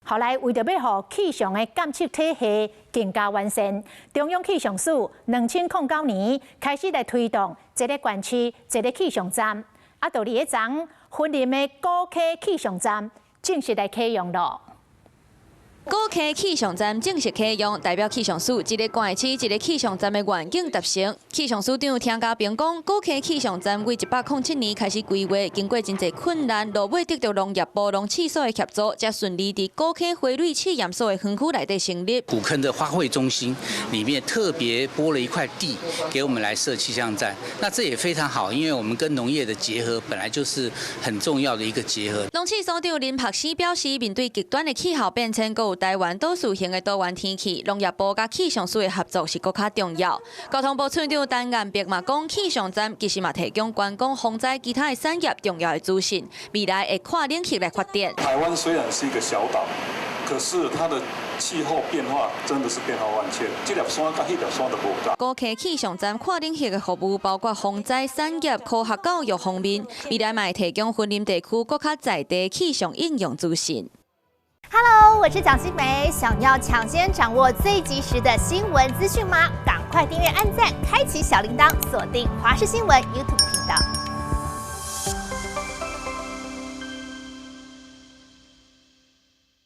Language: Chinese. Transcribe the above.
后来为着要让气象的监测体系更加完善，中央气象署2009年开始来推动一个县区一个气象站，到2个昨分林的高科气象站正式来启用了。 高科气象站正式启用，代表气象署一个县市一个气象站的愿景达成。气象署长听嘉宾讲，高科气象站为107年开始规划，经过真侪困难，落尾得到农业部农气所的协助，才顺利伫高科花蕊试验所的园区内底成立。古坑的花卉中心里面特别拨了一块地给我们来设气象站，那这也非常好，因为我们跟农业的结合本来就是很重要的一个结合。农气所长林柏史表示，面对极端的气候变迁，有台湾多数型的多元天气，农业部甲气象署的合作是更加重要。交通部处长陈彦碧嘛讲，气象站其实嘛提供观光、防灾其他的产业重要的资讯，未来会跨领域来发展。台湾虽然是一个小岛，可是它的气候变化真的是变化万千，这条山甲迄条山都无同。高科气象站跨领域的服务包括防灾、产业、科学教育方面，未来嘛会提供森林地区更加在地气象应用资讯。 Hello， 我是蒋欣梅。想要抢先掌握最及时的新闻资讯吗？赶快订阅、按赞、开启小铃铛，锁定华视新闻 YouTube 频道。